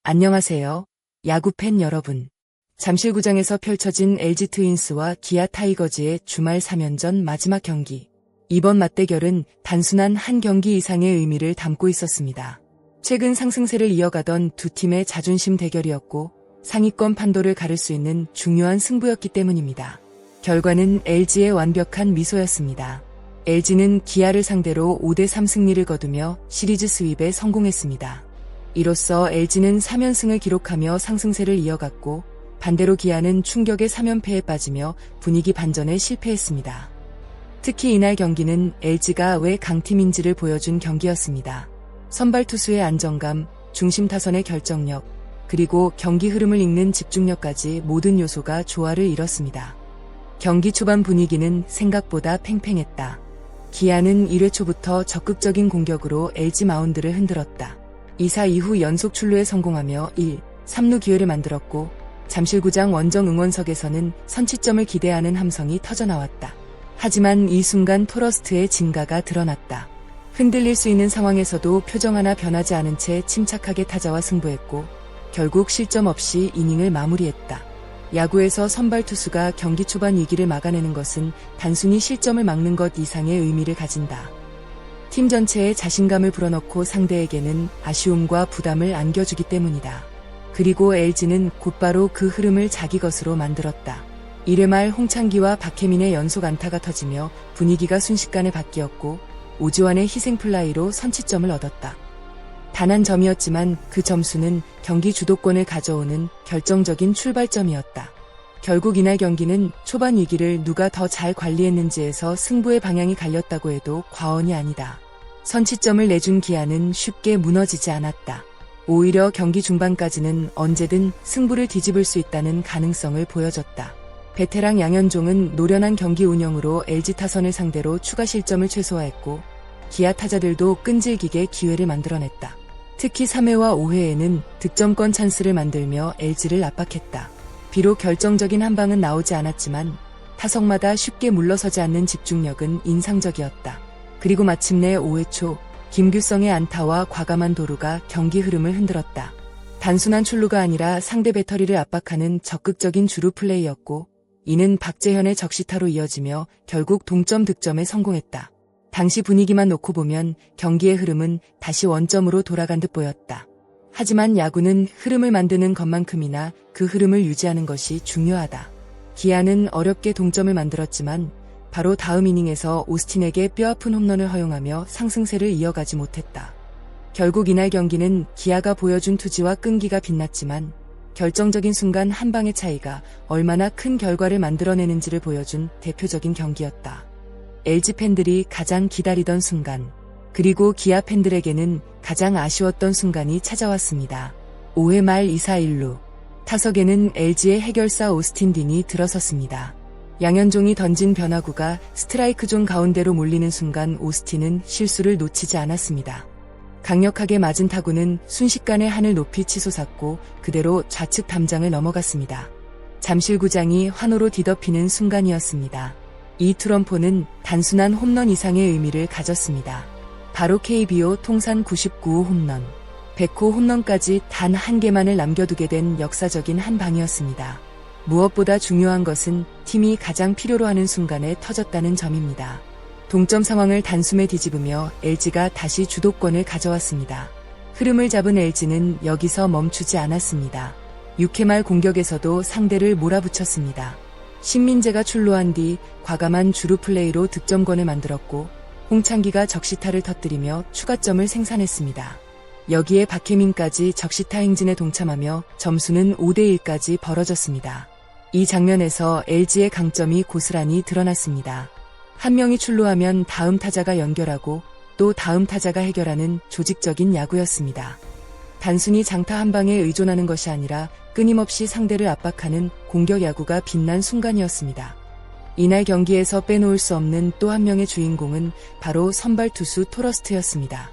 안녕하세요, 야구팬 여러분. 잠실구장에서 펼쳐진 LG 트윈스와 기아 타이거즈의 주말 3연전 마지막 경기. 이번 맞대결은 단순한 한 경기 이상의 의미를 담고 있었습니다. 최근 상승세를 이어가던 두 팀의 자존심 대결이었고 상위권 판도를 가를 수 있는 중요한 승부였기 때문입니다. 결과는 LG의 완벽한 미소였습니다. LG는 기아를 상대로 5대3 승리를 거두며 시리즈 스윕에 성공했습니다. 이로써 LG는 3연승을 기록하며 상승세를 이어갔고 반대로 기아는 충격의 3연패에 빠지며 분위기 반전에 실패했습니다. 특히 이날 경기는 LG가 왜 강팀인지를 보여준 경기였습니다. 선발 투수의 안정감, 중심 타선의 결정력, 그리고 경기 흐름을 읽는 집중력까지 모든 요소가 조화를 이뤘습니다. 경기 초반 분위기는 생각보다 팽팽했다. 기아는 1회 초부터 적극적인 공격으로 LG 마운드를 흔들었다. 2사 이후 연속 출루에 성공하며 1, 3루 기회를 만들었고 잠실구장 원정 응원석에서는 선취점을 기대하는 함성이 터져나왔다. 하지만 이 순간 토러스트의 진가가 드러났다. 흔들릴 수 있는 상황에서도 표정 하나 변하지 않은 채 침착하게 타자와 승부했고 결국 실점 없이 이닝을 마무리했다. 야구에서 선발 투수가 경기 초반 위기를 막아내는 것은 단순히 실점을 막는 것 이상의 의미를 가진다. 팀 전체에 자신감을 불어넣고 상대에게는 아쉬움과 부담을 안겨주기 때문이다. 그리고 LG는 곧바로 그 흐름을 자기 것으로 만들었다. 1회 말 홍창기와 박혜민의 연속 안타가 터지며 분위기가 순식간에 바뀌었고 오지환의 희생플라이로 선취점을 얻었다. 단 한 점이었지만 그 점수는 경기 주도권을 가져오는 결정적인 출발점이었다. 결국 이날 경기는 초반 위기를 누가 더 잘 관리했는지에서 승부의 방향이 갈렸다고 해도 과언이 아니다. 선취점을 내준 기아는 쉽게 무너지지 않았다. 오히려 경기 중반까지는 언제든 승부를 뒤집을 수 있다는 가능성을 보여줬다. 베테랑 양현종은 노련한 경기 운영으로 LG 타선을 상대로 추가 실점을 최소화했고 기아 타자들도 끈질기게 기회를 만들어냈다. 특히 3회와 5회에는 득점권 찬스를 만들며 LG를 압박했다. 비록 결정적인 한 방은 나오지 않았지만 타석마다 쉽게 물러서지 않는 집중력은 인상적이었다. 그리고 마침내 5회 초 김규성의 안타와 과감한 도루가 경기 흐름을 흔들었다. 단순한 출루가 아니라 상대 배터리를 압박하는 적극적인 주루 플레이였고 이는 박재현의 적시타로 이어지며 결국 동점 득점에 성공했다. 당시 분위기만 놓고 보면 경기의 흐름은 다시 원점으로 돌아간 듯 보였다. 하지만 야구는 흐름을 만드는 것만큼이나 그 흐름을 유지하는 것이 중요하다. 기아는 어렵게 동점을 만들었지만 바로 다음 이닝에서 오스틴에게 뼈아픈 홈런을 허용하며 상승세를 이어가지 못했다. 결국 이날 경기는 기아가 보여준 투지와 끈기가 빛났지만 결정적인 순간 한 방의 차이가 얼마나 큰 결과를 만들어내는지를 보여준 대표적인 경기였다. LG 팬들이 가장 기다리던 순간, 그리고 기아 팬들에게는 가장 아쉬웠던 순간이 찾아왔습니다. 5회 말 2사 1루. 타석에는 LG의 해결사 오스틴 딘이 들어섰습니다. 양현종이 던진 변화구가 스트라이크 존 가운데로 몰리는 순간 오스틴은 실수를 놓치지 않았습니다. 강력하게 맞은 타구는 순식간에 하늘 높이 치솟았고 그대로 좌측 담장을 넘어갔습니다. 잠실구장이 환호로 뒤덮이는 순간이었습니다. 이 투런포는 단순한 홈런 이상의 의미를 가졌습니다. 바로 KBO 통산 99호 홈런, 100호 홈런까지 단 한 개만을 남겨두게 된 역사적인 한 방이었습니다. 무엇보다 중요한 것은 팀이 가장 필요로 하는 순간에 터졌다는 점입니다. 동점 상황을 단숨에 뒤집으며 LG가 다시 주도권을 가져왔습니다. 흐름을 잡은 LG는 여기서 멈추지 않았습니다. 6회 말 공격에서도 상대를 몰아붙였습니다. 신민재가 출루한 뒤 과감한 주루 플레이로 득점권을 만들었고 홍창기가 적시타를 터뜨리며 추가점을 생산했습니다. 여기에 박혜민까지 적시타 행진에 동참하며 점수는 5대1까지 벌어졌습니다. 이 장면에서 LG의 강점이 고스란히 드러났습니다. 한 명이 출루하면 다음 타자가 연결하고 또 다음 타자가 해결하는 조직적인 야구였습니다. 단순히 장타 한 방에 의존하는 것이 아니라 끊임없이 상대를 압박하는 공격 야구가 빛난 순간이었습니다. 이날 경기에서 빼놓을 수 없는 또 한 명의 주인공은 바로 선발 투수 토러스트였습니다.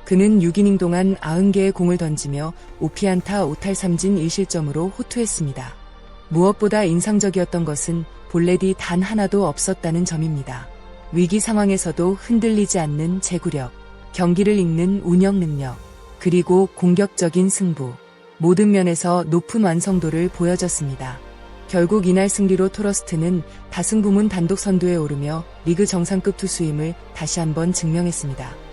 그는 6이닝 동안 90개의 공을 던지며 5피안타 5탈3진 1실점으로 호투했습니다. 무엇보다 인상적이었던 것은 볼넷이 단 하나도 없었다는 점입니다. 위기 상황에서도 흔들리지 않는 제구력, 경기를 읽는 운영 능력, 그리고 공격적인 승부. 모든 면에서 높은 완성도를 보여줬습니다. 결국 이날 승리로 토러스트는 다승 부문 단독 선두에 오르며 리그 정상급 투수임을 다시 한번 증명했습니다.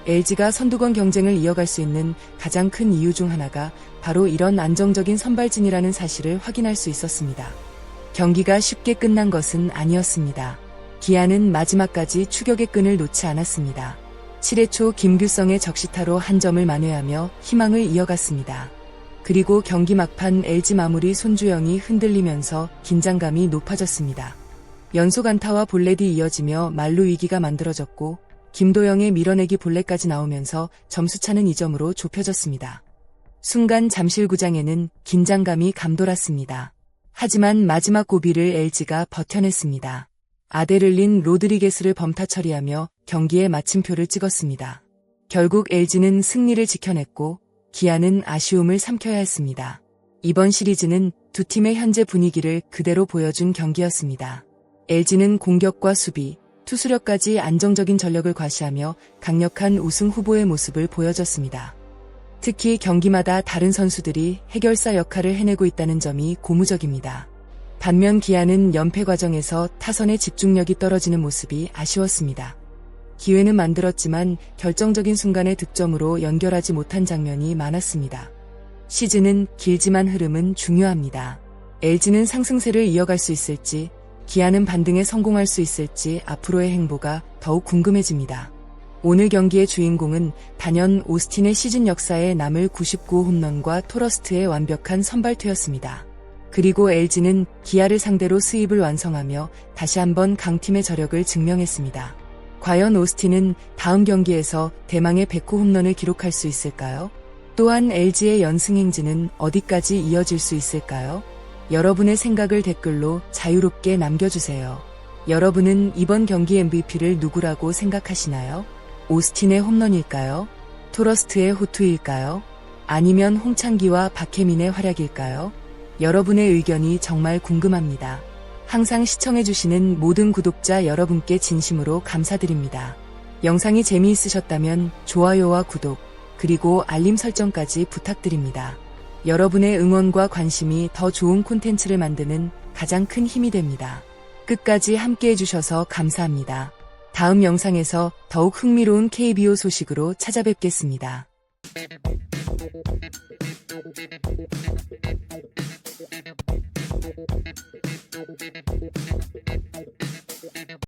LG가 선두권 경쟁을 이어갈 수 있는 가장 큰 이유 중 하나가 바로 이런 안정적인 선발진이라는 사실을 확인할 수 있었습니다. 경기가 쉽게 끝난 것은 아니었습니다. 기아는 마지막까지 추격의 끈을 놓지 않았습니다. 7회 초 김규성의 적시타로 한 점을 만회하며 희망을 이어갔습니다. 그리고 경기 막판 LG 마무리 손주영이 흔들리면서 긴장감이 높아졌습니다. 연속 안타와 볼넷이 이어지며 만루 위기가 만들어졌고 김도영의 밀어내기 볼넷까지 나오면서 점수차는 2점으로 좁혀졌습니다. 순간 잠실구장에는 긴장감이 감돌았습니다. 하지만 마지막 고비를 LG가 버텨냈습니다. 아데를린 로드리게스를 범타 처리하며 경기에 마침표를 찍었습니다. 결국 LG는 승리를 지켜냈고 기아는 아쉬움을 삼켜야 했습니다. 이번 시리즈는 두 팀의 현재 분위기를 그대로 보여준 경기였습니다. LG는 공격과 수비, 투수력까지 안정적인 전력을 과시하며 강력한 우승 후보의 모습을 보여줬습니다. 특히 경기마다 다른 선수들이 해결사 역할을 해내고 있다는 점이 고무적입니다. 반면 기아는 연패 과정에서 타선의 집중력이 떨어지는 모습이 아쉬웠습니다. 기회는 만들었지만 결정적인 순간의 득점으로 연결하지 못한 장면이 많았습니다. 시즌은 길지만 흐름은 중요합니다. LG는 상승세를 이어갈 수 있을지, 기아는 반등에 성공할 수 있을지 앞으로의 행보가 더욱 궁금해집니다. 오늘 경기의 주인공은 단연 오스틴의 시즌 역사에 남을 99홈런과 토러스트의 완벽한 선발투였습니다. 그리고 LG는 기아를 상대로 스윕을 완성하며 다시 한번 강팀의 저력을 증명했습니다. 과연 오스틴은 다음 경기에서 대망의 100호 홈런을 기록할 수 있을까요? 또한 LG의 연승 행진은 어디까지 이어질 수 있을까요? 여러분의 생각을 댓글로 자유롭게 남겨주세요. 여러분은 이번 경기 MVP를 누구라고 생각하시나요? 오스틴의 홈런일까요? 토러스트의 호투일까요? 아니면 홍창기와 박혜민의 활약일까요? 여러분의 의견이 정말 궁금합니다. 항상 시청해주시는 모든 구독자 여러분께 진심으로 감사드립니다. 영상이 재미있으셨다면 좋아요와 구독, 그리고 알림 설정까지 부탁드립니다. 여러분의 응원과 관심이 더 좋은 콘텐츠를 만드는 가장 큰 힘이 됩니다. 끝까지 함께해주셔서 감사합니다. 다음 영상에서 더욱 흥미로운 KBO 소식으로 찾아뵙겠습니다.